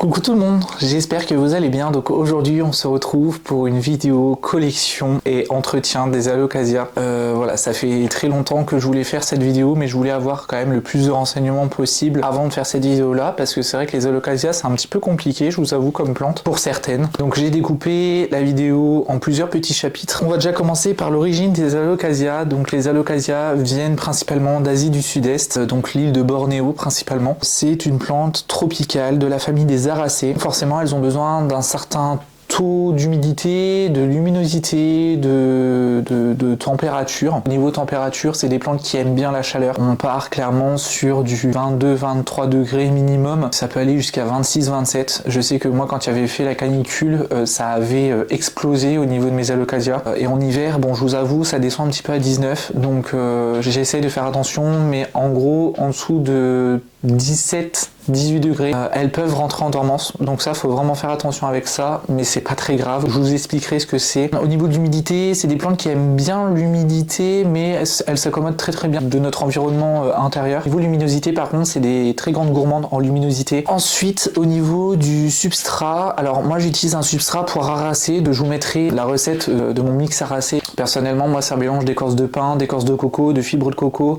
Coucou tout le monde, j'espère que vous allez bien. Donc aujourd'hui on se retrouve pour une vidéo collection et entretien des alocasias. Voilà, ça fait très longtemps que je voulais faire cette vidéo, mais je voulais avoir quand même le plus de renseignements possible avant de faire cette vidéo là, parce que c'est vrai que les alocasias c'est un petit peu compliqué, je vous avoue, comme plante pour certaines. Donc j'ai découpé la vidéo en plusieurs petits chapitres. On va déjà commencer par l'origine des alocasias. Donc les alocasias viennent principalement d'Asie du Sud-Est, donc l'île de Bornéo principalement. C'est une plante tropicale de la famille des Aracées. Forcément, elles ont besoin d'un certain taux d'humidité, de luminosité, de température. Au niveau température, c'est des plantes qui aiment bien la chaleur. On part clairement sur du 22-23 degrés minimum. Ça peut aller jusqu'à 26-27. Je sais que moi, quand j'avais fait la canicule, ça avait explosé au niveau de mes alocasias. Et en hiver, bon, je vous avoue, ça descend un petit peu à 19. Donc, j'essaye de faire attention. Mais en gros, en dessous de 17-18 degrés, elles peuvent rentrer en dormance, donc ça faut vraiment faire attention avec ça, mais c'est pas très grave, je vous expliquerai ce que c'est. Au niveau de l'humidité, c'est des plantes qui aiment bien l'humidité, mais elles s'accommodent très bien de notre environnement intérieur. Au niveau de luminosité, par contre, c'est des très grandes gourmandes en luminosité. Ensuite, au niveau du substrat, alors moi j'utilise un substrat pour arraser, je vous mettrai la recette de mon mix arasé. Personnellement, moi c'est un mélange d'écorce de pin, d'écorce de coco, de fibres de coco,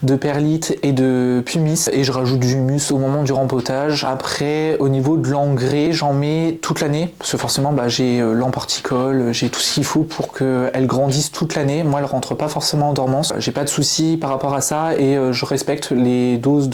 de perlite et de pumice, et je rajoute du humus au moment du rempotage. Après, au niveau de l'engrais, j'en mets toute l'année, parce que forcément j'ai l'emporticole, j'ai tout ce qu'il faut pour qu'elles grandissent toute l'année. Moi, elles rentrent pas forcément en dormance, j'ai pas de soucis par rapport à ça, et je respecte les doses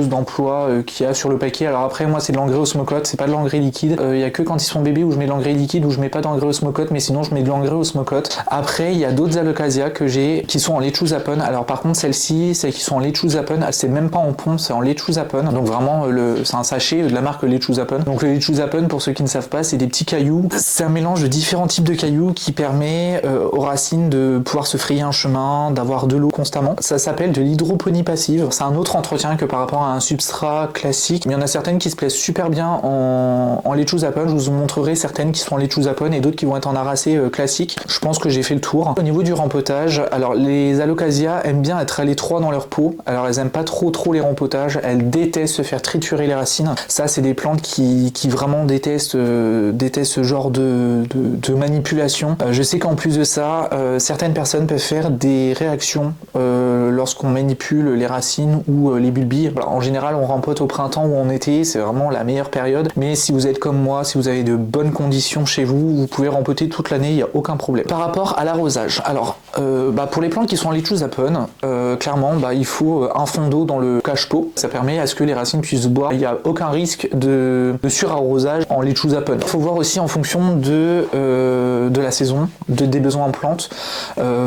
d'emploi qu'il y a sur le paquet. Alors après, moi c'est de l'engrais osmocote, c'est pas de l'engrais liquide. Il y a que quand ils sont bébés où je mets de l'engrais liquide, où je mets pas d'engrais osmocote, mais sinon je mets de l'engrais osmocote. Après, il y a d'autres alocasias que j'ai qui sont en lechuzapun. Alors par contre, celles-ci, celles qui sont en lechuzapun, c'est même pas en pompe, c'est en lechuzapun. Donc vraiment, c'est un sachet de la marque lechuzapun. Donc le lechuzapun, pour ceux qui ne savent pas, c'est des petits cailloux. C'est un mélange de différents types de cailloux qui permet aux racines de pouvoir se frayer un chemin, d'avoir de l'eau constamment. Ça s'appelle de l'hydroponie passive. C'est un autre entretien que par rapport à un substrat classique. Mais il y en a certaines qui se plaisent super bien en lechuzapun. Je vous montrerai certaines qui sont en lechuzapun et d'autres qui vont être en aracé classique. Je pense que j'ai fait le tour. Au niveau du rempotage, alors les alocasias aiment bien être à l'étroit dans leur peau. Alors elles aiment pas trop les rempotages. Elles détestent se faire triturer les racines. Ça, c'est des plantes qui vraiment détestent ce genre de manipulation. Je sais qu'en plus de ça, certaines personnes peuvent faire des réactions lorsqu'on manipule les racines ou les bulbilles. Alors, en général, on rempote au printemps ou en été, c'est vraiment la meilleure période. Mais si vous êtes comme moi, si vous avez de bonnes conditions chez vous, vous pouvez rempoter toute l'année, il n'y a aucun problème. Par rapport à l'arrosage, alors pour les plantes qui sont en lechuzapun, clairement, il faut un fond d'eau dans le cache-pot. Ça permet à ce que les racines puissent boire. Il n'y a aucun risque de surarrosage en lechuzapun. Il faut voir aussi en fonction de la saison, des besoins en plantes.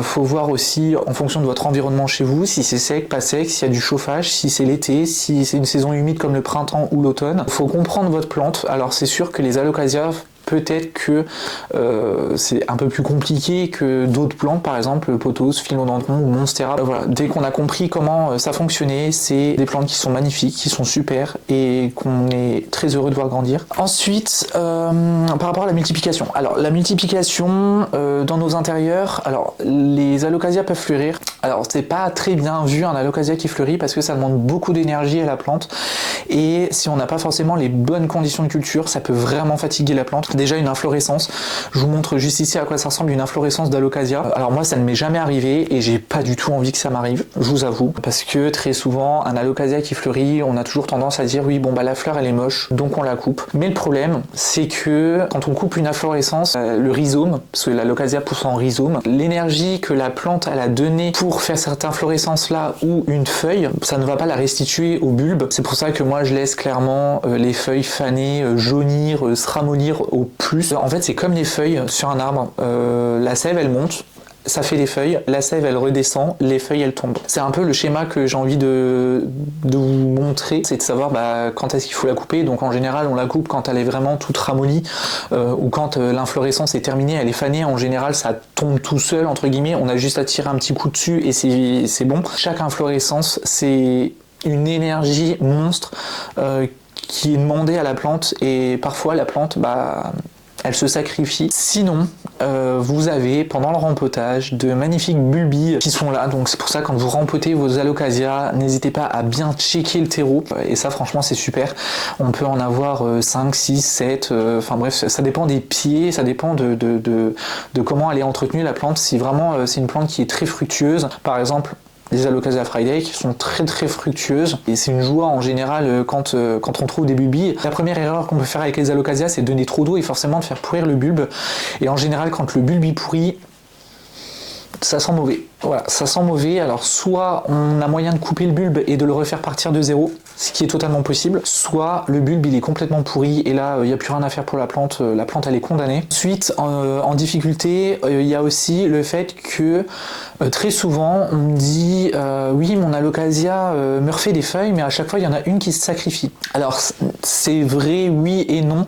Faut voir aussi en fonction de votre environnement chez vous, si c'est sec, pas sec, s'il y a du chauffage, si c'est l'été, si c'est une saison humide comme le printemps ou l'automne. Faut comprendre votre plante. Alors c'est sûr que les alocasias, peut-être que c'est un peu plus compliqué que d'autres plantes, par exemple le pothos, philodendron ou monstera. Voilà. Dès qu'on a compris comment ça fonctionnait, c'est des plantes qui sont magnifiques, qui sont super et qu'on est très heureux de voir grandir. Ensuite, par rapport à la multiplication. Alors la multiplication dans nos intérieurs, alors les alocasias peuvent fleurir. Alors c'est pas très bien vu un alocasia qui fleurit parce que ça demande beaucoup d'énergie à la plante et si on n'a pas forcément les bonnes conditions de culture, ça peut vraiment fatiguer la plante. Déjà une inflorescence, je vous montre juste ici à quoi ça ressemble une inflorescence d'alocasia. Alors moi ça ne m'est jamais arrivé et j'ai pas du tout envie que ça m'arrive, je vous avoue, parce que très souvent un alocasia qui fleurit, on a toujours tendance à dire oui la fleur elle est moche donc on la coupe. Mais le problème c'est que quand on coupe une inflorescence, le rhizome, parce que l'alocasia pousse en rhizome, l'énergie que la plante elle a donnée pour faire cette inflorescence là ou une feuille, ça ne va pas la restituer au bulbe. C'est pour ça que moi je laisse clairement les feuilles faner, jaunir, se ramollir au plus. En fait c'est comme les feuilles sur un arbre, la sève elle monte, ça fait des feuilles, la sève elle redescend, les feuilles elles tombent. C'est un peu le schéma que j'ai envie de vous montrer, c'est de savoir quand est-ce qu'il faut la couper. Donc en général on la coupe quand elle est vraiment toute ramollie ou quand l'inflorescence est terminée, elle est fanée, en général ça tombe tout seul entre guillemets, on a juste à tirer un petit coup dessus et c'est bon. Chaque inflorescence c'est une énergie monstre qui est demandée à la plante et parfois la plante elle se sacrifie. Sinon, vous avez pendant le rempotage de magnifiques bulbilles qui sont là, donc c'est pour ça quand vous rempotez vos alocasia, n'hésitez pas à bien checker le terreau, et ça franchement c'est super. On peut en avoir 5, 6, 7, enfin bref, ça dépend des pieds, ça dépend de comment elle est entretenue la plante. Si vraiment c'est une plante qui est très fructueuse, par exemple les Alocasia Friday qui sont très très fructueuses, et c'est une joie en général quand on trouve des bulbilles. La première erreur qu'on peut faire avec les Alocasia, c'est de donner trop d'eau et forcément de faire pourrir le bulbe, et en général quand le bulbe pourrit, ça sent mauvais. Voilà, ça sent mauvais. Alors soit on a moyen de couper le bulbe et de le refaire partir de zéro, ce qui est totalement possible, soit le bulbe il est complètement pourri et là il n'y a plus rien à faire pour la plante elle est condamnée. Ensuite en difficulté, il y a aussi le fait que très souvent on me dit oui mon alocasia me refait des feuilles, mais à chaque fois il y en a une qui se sacrifie. Alors c'est vrai oui et non.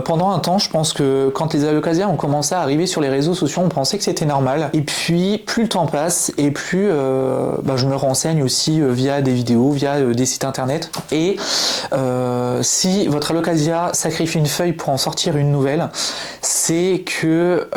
Pendant un temps je pense que quand les alocasias ont commencé à arriver sur les réseaux sociaux, on pensait que c'était normal, et puis plus le temps passe et plus je me renseigne aussi via des vidéos, via des sites internet, et si votre alocasia sacrifie une feuille pour en sortir une nouvelle, c'est que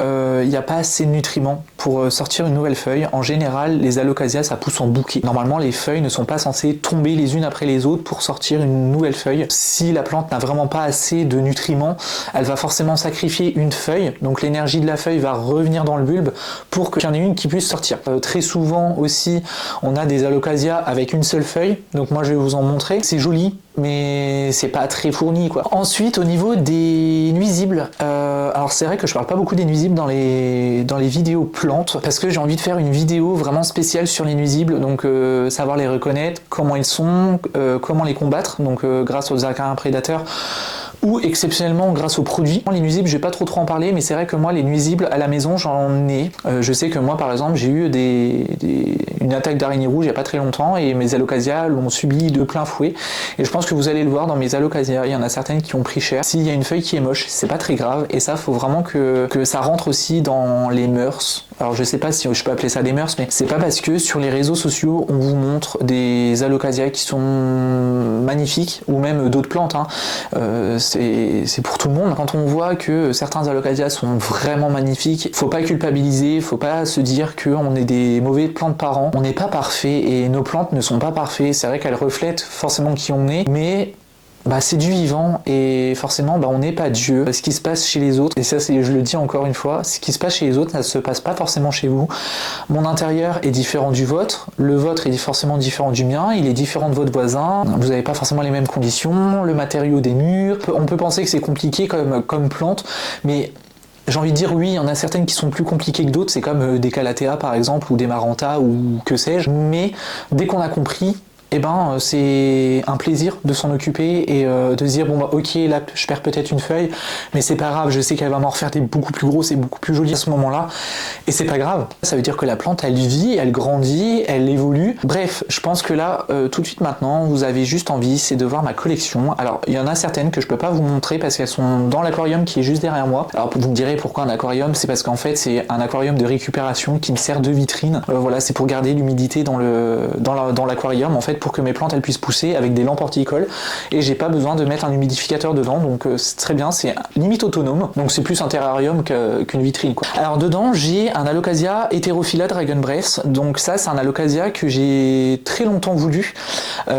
il n'y a pas assez de nutriments pour sortir une nouvelle feuille. En général les alocasias ça pousse en bouquet, normalement les feuilles ne sont pas censées tomber les unes après les autres pour sortir une nouvelle feuille. Si la plante n'a vraiment pas assez de nutriments, elle va forcément sacrifier une feuille, donc l'énergie de la feuille va revenir dans le bulbe pour qu'il y en ait une qui puisse sortir. Très souvent aussi on a des alocasia avec une seule feuille, donc moi je vais vous en montrer, c'est joli mais c'est pas très fourni quoi. Ensuite au niveau des nuisibles, alors c'est vrai que je parle pas beaucoup des nuisibles dans les vidéos plantes parce que j'ai envie de faire une vidéo vraiment spéciale sur les nuisibles, donc savoir les reconnaître, comment ils sont, comment les combattre, donc grâce aux acariens prédateurs ou exceptionnellement grâce aux produits. Les nuisibles, je vais pas trop en parler, mais c'est vrai que moi les nuisibles à la maison j'en ai. Je sais que moi par exemple j'ai eu une attaque d'araignée rouge il y a pas très longtemps et mes alocasias l'ont subi de plein fouet, et je pense que vous allez le voir dans mes alocasias, il y en a certaines qui ont pris cher. S'il y a une feuille qui est moche, c'est pas très grave, et ça faut vraiment que ça rentre aussi dans les mœurs. Alors je sais pas si je peux appeler ça des mœurs, mais c'est pas parce que sur les réseaux sociaux on vous montre des alocasias qui sont magnifiques, ou même d'autres plantes, hein. C'est pour tout le monde. Quand on voit que certains alocasias sont vraiment magnifiques, faut pas culpabiliser, faut pas se dire qu'on est des mauvais plantes parents. On n'est pas parfait et nos plantes ne sont pas parfaites. C'est vrai qu'elles reflètent forcément qui on est, mais c'est du vivant et forcément on n'est pas Dieu. Ce qui se passe chez les autres, et ça je le dis encore une fois, ce qui se passe chez les autres, ça se passe pas forcément chez vous. Mon intérieur est différent du vôtre, le vôtre est forcément différent du mien, il est différent de votre voisin, vous n'avez pas forcément les mêmes conditions, le matériau des murs, on peut penser que c'est compliqué comme plante, mais j'ai envie de dire oui, il y en a certaines qui sont plus compliquées que d'autres, c'est comme des calathea par exemple, ou des maranta, ou que sais-je, mais dès qu'on a compris, c'est un plaisir de s'en occuper et de se dire ok, là je perds peut-être une feuille, mais c'est pas grave, je sais qu'elle va m'en refaire des beaucoup plus grosses et beaucoup plus jolies à ce moment-là, et c'est pas grave. Ça veut dire que la plante elle vit, elle grandit, elle évolue. Bref, je pense que là tout de suite maintenant vous avez juste envie, c'est de voir ma collection. Alors il y en a certaines que je peux pas vous montrer parce qu'elles sont dans l'aquarium qui est juste derrière moi. Alors vous me direz pourquoi un aquarium, c'est parce qu'en fait c'est un aquarium de récupération qui me sert de vitrine. Voilà, c'est pour garder l'humidité dans l'aquarium en fait, pour que mes plantes elles puissent pousser avec des lampes horticoles, et j'ai pas besoin de mettre un humidificateur dedans, donc c'est très bien, c'est limite autonome, donc c'est plus un terrarium qu'une vitrine quoi. Alors dedans j'ai un alocasia Heterophylla Dragon Breath, donc ça c'est un alocasia que j'ai très longtemps voulu.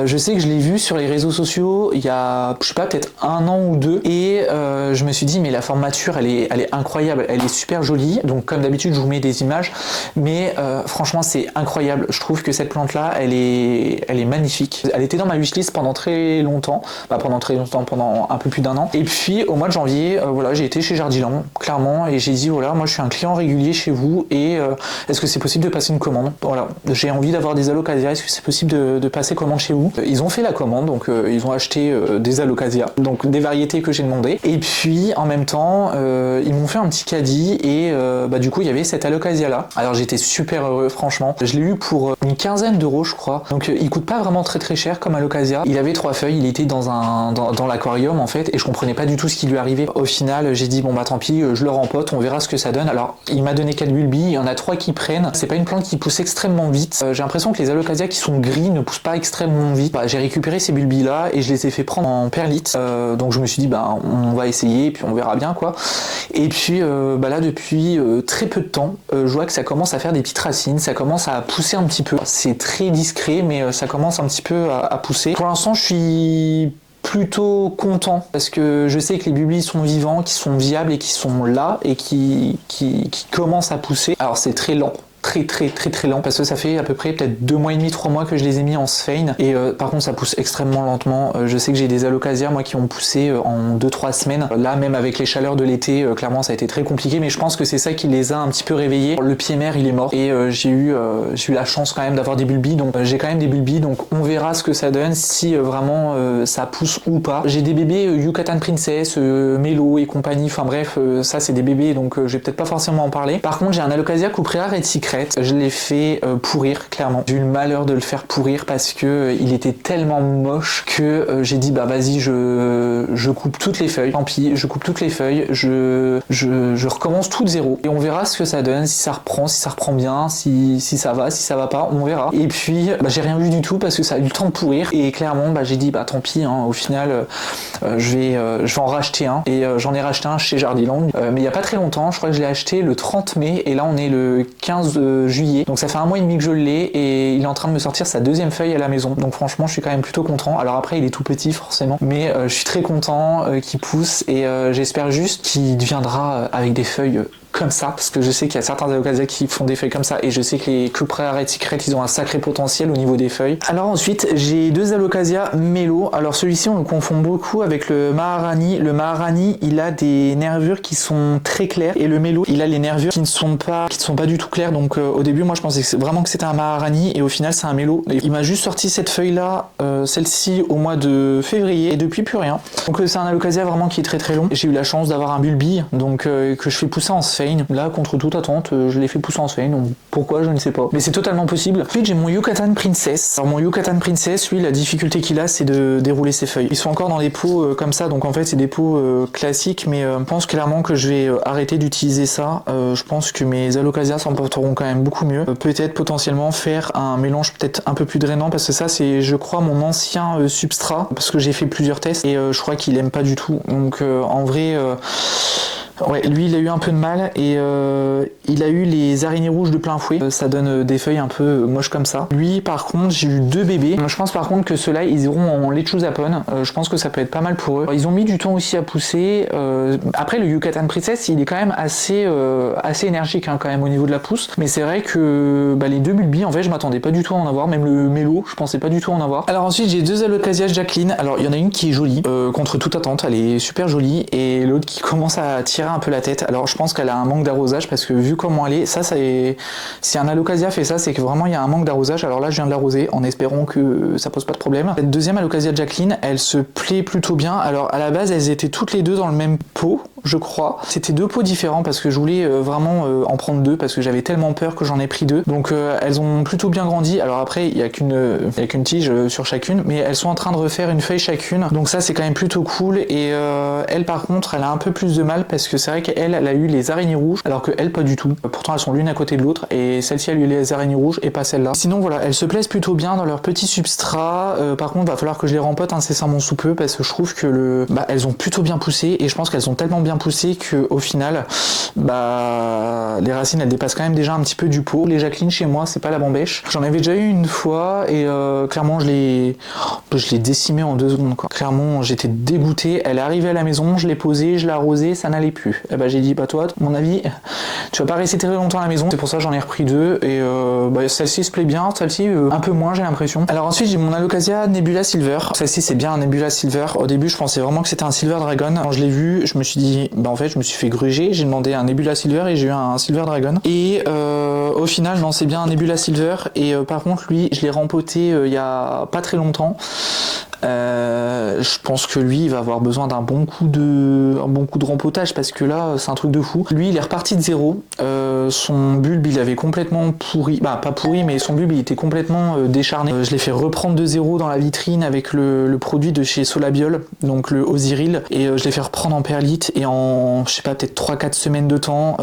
Je sais que je l'ai vu sur les réseaux sociaux il y a je sais pas peut-être 1 an ou 2, et je me suis dit mais la forme mature elle est incroyable, elle est super jolie, donc comme d'habitude je vous mets des images, mais franchement c'est incroyable, je trouve que cette plante là elle est magnifique. Elle était dans ma wishlist pendant très longtemps, pendant un peu plus d'1 an, et puis au mois de janvier j'ai été chez Jardiland clairement, et j'ai dit voilà, moi je suis un client régulier chez vous, et est-ce que c'est possible de passer une commande, voilà, j'ai envie d'avoir des alocasias, est-ce que c'est possible de passer commande chez vous? Ils ont fait la commande, donc ils ont acheté des alocasias, donc des variétés que j'ai demandé, et puis en même temps ils m'ont fait un petit caddie, et du coup il y avait cette alocasia là. Alors j'étais super heureux franchement, je l'ai eu pour une quinzaine d'euros je crois, donc il coûte pas vraiment très cher comme Alocasia. Il avait 3 feuilles, il était dans l'aquarium en fait, et je comprenais pas du tout ce qui lui arrivait. Au final, j'ai dit bon bah tant pis, je le rempote, on verra ce que ça donne. Alors il m'a donné 4 bulbilles, il y en a 3 qui prennent. C'est pas une plante qui pousse extrêmement vite. J'ai l'impression que les Alocasia qui sont gris ne poussent pas extrêmement vite. Bah, j'ai récupéré ces bulbilles là et je les ai fait prendre en perlite. Donc je me suis dit bah on va essayer, puis on verra bien quoi. Et puis bah là depuis très peu de temps, je vois que ça commence à faire des petites racines, ça commence à pousser un petit peu. C'est très discret, mais ça commence un petit peu à pousser. Pour l'instant, je suis plutôt content parce que je sais que les bulbilles sont vivants, qui sont viables et qui sont là et qui commencent à pousser. Alors c'est très lent. Très lent parce que ça fait à peu près peut-être 2 mois et demi, 3 mois que je les ai mis en sphène et par contre ça pousse extrêmement lentement. Je sais que j'ai des Alocasia moi qui ont poussé en 2-3 semaines. Là même avec les chaleurs de l'été, clairement ça a été très compliqué, mais je pense que c'est ça qui les a un petit peu réveillés. Le pied mère il est mort et j'ai eu la chance quand même d'avoir des bulbilles, donc j'ai quand même des bulbilles, donc on verra ce que ça donne, si vraiment ça pousse ou pas. J'ai des bébés Yucatan Princess, Melo et compagnie, enfin bref, ça c'est des bébés donc je vais peut-être pas forcément en parler. Par contre j'ai un Alocasia Cuprea Red Secret. Je l'ai fait pourrir, clairement. J'ai eu le malheur de le faire pourrir parce que il était tellement moche que j'ai dit bah vas-y, je coupe toutes les feuilles. Tant pis, je coupe toutes les feuilles, je recommence tout de zéro. Et on verra ce que ça donne, si ça reprend bien, si ça va, si ça va pas, on verra. Et puis bah, j'ai rien vu du tout parce que ça a eu le temps de pourrir. Et clairement bah, j'ai dit bah tant pis, hein, au final je vais en racheter un. Et j'en ai racheté un chez Jardiland. Mais il y a pas très longtemps, je crois que je l'ai acheté le 30 mai et là on est le 15 juillet, donc ça fait 1 mois et demi que je l'ai et il est en train de me sortir sa 2e feuille à la maison, donc franchement je suis quand même plutôt content. Alors après il est tout petit forcément, mais je suis très content qu'il pousse et j'espère juste qu'il deviendra avec des feuilles comme ça, parce que je sais qu'il y a certains Alocasia qui font des feuilles comme ça et je sais que les Cuprea Red Secret ils ont un sacré potentiel au niveau des feuilles. Alors ensuite j'ai 2 Alocasia Melo. Alors celui-ci on le confond beaucoup avec le Maharani. Le Maharani il a des nervures qui sont très claires et le Melo il a les nervures qui ne sont pas du tout claires. Donc au début moi je pensais vraiment que c'était un Maharani et au final c'est un Melo. Il m'a juste sorti cette feuille là, celle-ci au mois de février et depuis plus rien. Donc c'est un Alocasia vraiment qui est très long. J'ai eu la chance d'avoir un bulbille donc que je fais pousser en sphène. Là, contre toute attente, je l'ai fait pousser en sphène. Donc pourquoi, je ne sais pas. Mais c'est totalement possible. Ensuite, j'ai mon Yucatan Princess. Alors mon Yucatan Princess, lui, la difficulté qu'il a, c'est de dérouler ses feuilles. Ils sont encore dans des pots comme ça. Donc en fait, c'est des pots classiques. Mais je pense clairement que je vais arrêter d'utiliser ça. Je pense que mes Alocasia s'en porteront quand même beaucoup mieux. Peut-être potentiellement faire un mélange peut-être un peu plus drainant. Parce que ça, c'est, je crois, mon ancien substrat. Parce que j'ai fait plusieurs tests. Et je crois qu'il aime pas du tout. Donc en vrai... ouais, lui il a eu un peu de mal et il a eu les araignées rouges de plein fouet. Ça donne des feuilles un peu moches comme ça. Lui par contre j'ai eu 2 bébés. Je pense par contre que ceux-là ils iront en lechuzapone. Je pense que ça peut être pas mal pour eux. Ils ont mis du temps aussi à pousser. Après le Yucatan Princess il est quand même assez énergique hein, quand même au niveau de la pousse. Mais c'est vrai que bah, les 2 bulbilles en fait je m'attendais pas du tout à en avoir. Même le Melo je pensais pas du tout en avoir. Alors ensuite j'ai 2 Alocasia Jacqueline. Alors il y en a une qui est jolie contre toute attente. Elle est super jolie et l'autre qui commence à tirer un peu la tête. Alors je pense qu'elle a un manque d'arrosage parce que vu comment elle est, ça c'est si un Alocasia fait ça, c'est que vraiment il y a un manque d'arrosage. Alors là je viens de l'arroser en espérant que ça pose pas de problème. Cette deuxième Alocasia Jacqueline, elle se plaît plutôt bien. Alors à la base elles étaient toutes les deux dans le même pot, je crois. C'était 2 pots différents parce que je voulais vraiment en prendre 2 parce que j'avais tellement peur que j'en ai pris 2. Donc elles ont plutôt bien grandi. Alors après il y a qu'une tige sur chacune, mais elles sont en train de refaire une feuille chacune. Donc ça c'est quand même plutôt cool. Et elle par contre elle a un peu plus de mal parce que c'est vrai qu'elle a eu les araignées rouges alors que elle pas du tout. Pourtant elles sont l'une à côté de l'autre et celle-ci elle a eu les araignées rouges et pas celle-là. Sinon voilà, elles se plaisent plutôt bien dans leur petit substrat. Par contre va falloir que je les rempote incessamment sous peu parce que je trouve que elles ont plutôt bien poussé et je pense qu'elles ont tellement bien poussé que au final les racines elles dépassent quand même déjà un petit peu du pot. Les Jacqueline chez moi c'est pas la bambèche. J'en avais déjà eu une fois et clairement je l'ai décimée en 2 secondes quoi. Clairement j'étais dégoûté. Elle est arrivée à la maison, je l'ai posée, je l'ai arrosée, ça n'allait plus. Et j'ai dit bah toi, à mon avis, tu vas pas rester très longtemps à la maison. C'est pour ça que j'en ai repris 2 et celle-ci se plaît bien, celle-ci un peu moins j'ai l'impression. Alors ensuite j'ai mon Alocasia Nebula Silver. Celle-ci c'est bien un Nebula Silver. Au début je pensais vraiment que c'était un Silver Dragon. Quand je l'ai vu, je me suis dit en fait je me suis fait gruger. J'ai demandé un Nebula Silver et j'ai eu un Silver Dragon. Et au final non c'est bien un Nebula Silver et par contre lui je l'ai rempoté il y a pas très longtemps. Je pense que lui il va avoir besoin d'un bon coup de rempotage parce que là c'est un truc de fou. Lui il est reparti de zéro. son bulbe il avait complètement pourri, bah pas pourri mais son bulbe il était complètement décharné. Je l'ai fait reprendre de zéro dans la vitrine avec le produit de chez Solabiol, donc le Ozyril, et je l'ai fait reprendre en perlite et en je sais pas peut-être 3-4 semaines de temps,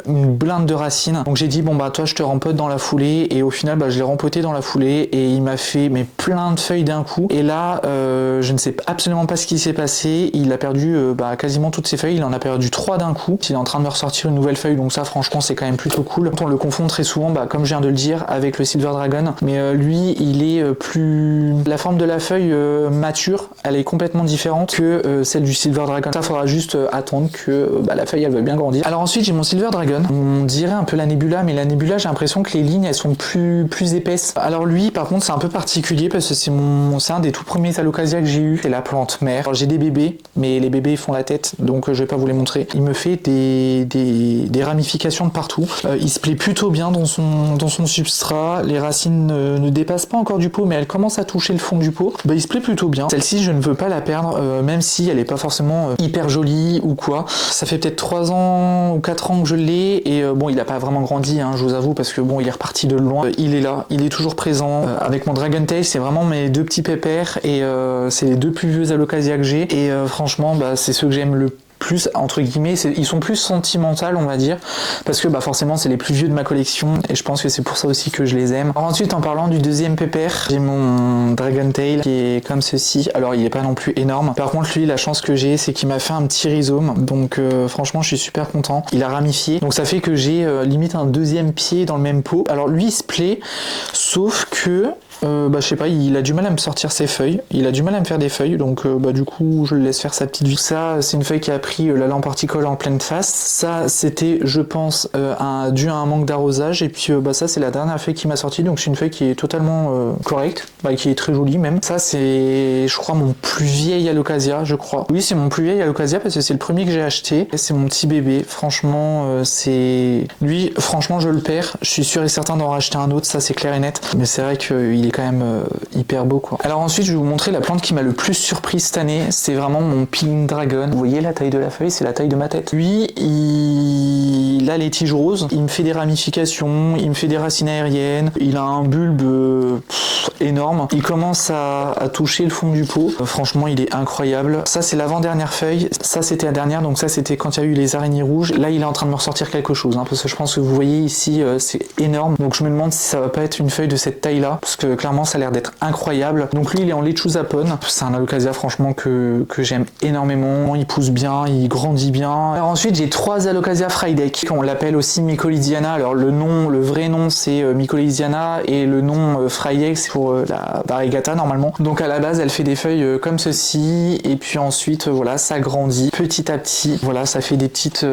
une blinde de racines. Donc j'ai dit bon bah toi je te rempote dans la foulée, et au final bah, je l'ai rempoté dans la foulée et il m'a fait mais plein de feuilles d'un coup, et là je ne sais absolument pas ce qui s'est passé, il a perdu bah, quasiment toutes ses feuilles, il en a perdu 3 d'un coup, il est en train de me ressortir une nouvelle feuille, donc ça franchement c'est quand même plutôt cool. On le confond très souvent, bah, comme je viens de le dire, avec le Silver Dragon, mais lui il est plus... La forme de la feuille mature, elle est complètement différente que celle du Silver Dragon. Ça faudra juste attendre que bah, la feuille elle va bien grandir. Alors ensuite j'ai mon Silver Dragon, on dirait un peu la Nebula, mais la Nebula j'ai l'impression que les lignes elles sont plus épaisses. Alors lui par contre c'est un peu particulier parce que c'est un des tout premiers Alocasia que j'ai eu, c'est la plante mère. Alors j'ai des bébés, mais les bébés font la tête, donc je vais pas vous les montrer. Il me fait des ramifications de partout. Il se plaît plutôt bien dans son substrat, les racines ne dépassent pas encore du pot, mais elles commencent à toucher le fond du pot. Bah, il se plaît plutôt bien. Celle-ci je ne veux pas la perdre, même si elle est pas forcément hyper jolie ou quoi. Ça fait peut-être 3 ans ou 4 ans que je l'ai, et bon il a pas vraiment grandi, hein, je vous avoue, parce que bon il est reparti de loin. Il est là, il est toujours présent. Avec mon Dragon Tail c'est vraiment mes deux petits pépères, et c'est les deux plus vieux Alocasia que j'ai, et franchement bah, c'est ceux que j'aime le plus, entre guillemets, ils sont plus sentimentaux on va dire, parce que bah forcément c'est les plus vieux de ma collection, et je pense que c'est pour ça aussi que je les aime. Alors, ensuite en parlant du deuxième pépère, j'ai mon Dragon Tail qui est comme ceci. Alors il est pas non plus énorme, par contre lui la chance que j'ai c'est qu'il m'a fait un petit rhizome, donc franchement je suis super content. Il a ramifié, donc ça fait que j'ai limite un deuxième pied dans le même pot. Alors lui il se plaît, sauf que bah je sais pas, il a du mal à me sortir ses feuilles, il a du mal à me faire des feuilles, donc bah du coup je le laisse faire sa petite vie. Ça c'est une feuille qui a pris la lampe horticole en pleine face. Ça c'était je pense dû à un manque d'arrosage, et puis bah ça c'est la dernière feuille qui m'a sorti, donc c'est une feuille qui est totalement correcte, bah, qui est très jolie même. Ça c'est je crois mon plus vieil Alocasia, je crois. Oui c'est mon plus vieil Alocasia parce que c'est le premier que j'ai acheté, et c'est mon petit bébé. Franchement c'est... Lui franchement je le perds, je suis sûr et certain d'en racheter un autre, ça c'est clair et net, mais c'est vrai qu'il est quand même hyper beau quoi. Alors ensuite je vais vous montrer la plante qui m'a le plus surpris cette année, c'est vraiment mon Pink Dragon. Vous voyez la taille de la feuille, c'est la taille de ma tête. Lui il a les tiges roses, il me fait des ramifications, il me fait des racines aériennes, il a un bulbe énorme, il commence à toucher le fond du pot. Franchement il est incroyable. Ça c'est l'avant-dernière feuille, ça c'était la dernière, donc ça c'était quand il y a eu les araignées rouges. Là il est en train de me ressortir quelque chose, hein, parce que je pense que vous voyez ici c'est énorme, donc je me demande si ça va pas être une feuille de cette taille là, parce que clairement ça a l'air d'être incroyable. Donc lui il est en Lechuzapon, c'est un Alocasia franchement que j'aime énormément, il pousse bien, il grandit bien. Alors ensuite j'ai 3 Alocasia Frydek, on l'appelle aussi Mycolidiana. Alors le vrai nom c'est Mycolidiana, et le nom Frydek c'est pour la variegata normalement. Donc à la base elle fait des feuilles comme ceci, et puis ensuite voilà ça grandit petit à petit, voilà ça fait des petites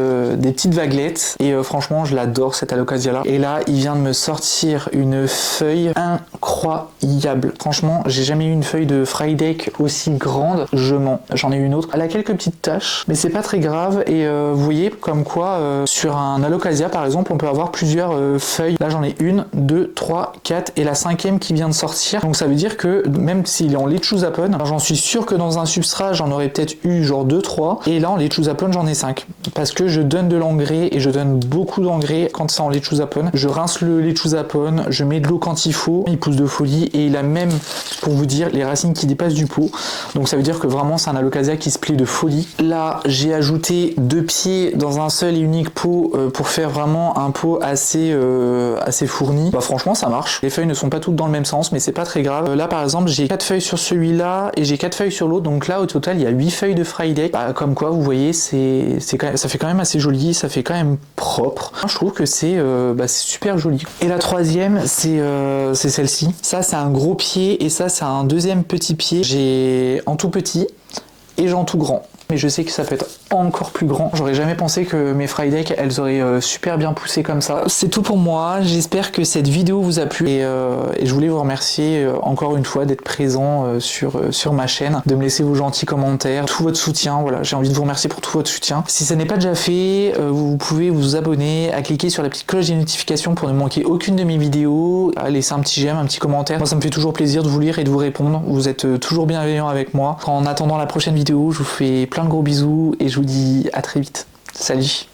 vaguelettes, et franchement je l'adore cette Alocasia là. Et là il vient de me sortir une feuille incroyable. Franchement j'ai jamais eu une feuille de Frydek aussi grande, je mens, j'en ai une autre, elle a quelques petites taches mais c'est pas très grave, et vous voyez comme quoi sur un Alocasia par exemple on peut avoir plusieurs feuilles. Là j'en ai 1, 2, 3, 4 et la 5e qui vient de sortir, donc ça veut dire que même s'il est en Lechuzapon, j'en suis sûr que dans un substrat j'en aurais peut-être eu genre 2-3, et là en Lechuzapon j'en ai 5, parce que je donne de l'engrais, et je donne beaucoup d'engrais quand c'est en Lechuzapon. Je rince le Lechuzapon, je mets de l'eau quand il faut, il pousse de folie, et il a même, pour vous dire, les racines qui dépassent du pot, donc ça veut dire que vraiment c'est un Alocasia qui se plaît de folie. Là j'ai ajouté 2 pieds dans un seul et unique pot pour faire vraiment un pot assez fourni. Bah franchement ça marche, les feuilles ne sont pas toutes dans le même sens mais c'est pas très grave. Là par exemple j'ai 4 feuilles sur celui-là et j'ai 4 feuilles sur l'autre, donc là au total il y a 8 feuilles de Frydek. Bah, comme quoi vous voyez ça fait quand même assez joli, ça fait quand même propre. Je trouve que c'est super joli. Et la 3e c'est celle-ci. Ça c'est un gros pied, et ça c'est un deuxième petit pied. J'ai en tout petit et j'ai en tout grand, mais je sais que ça peut être encore plus grand. J'aurais jamais pensé que mes Frydek elles auraient super bien poussé comme ça. C'est tout pour moi, j'espère que cette vidéo vous a plu, et je voulais vous remercier encore une fois d'être présent sur ma chaîne, de me laisser vos gentils commentaires, tout votre soutien. Voilà, j'ai envie de vous remercier pour tout votre soutien. Si ça n'est pas déjà fait, vous pouvez vous abonner, à cliquer sur la petite cloche des notifications pour ne manquer aucune de mes vidéos, à laisser un petit j'aime, un petit commentaire. Moi ça me fait toujours plaisir de vous lire et de vous répondre, vous êtes toujours bienveillants avec moi. En attendant la prochaine vidéo, je vous fais plein de gros bisous et je vous dis à très vite. Salut!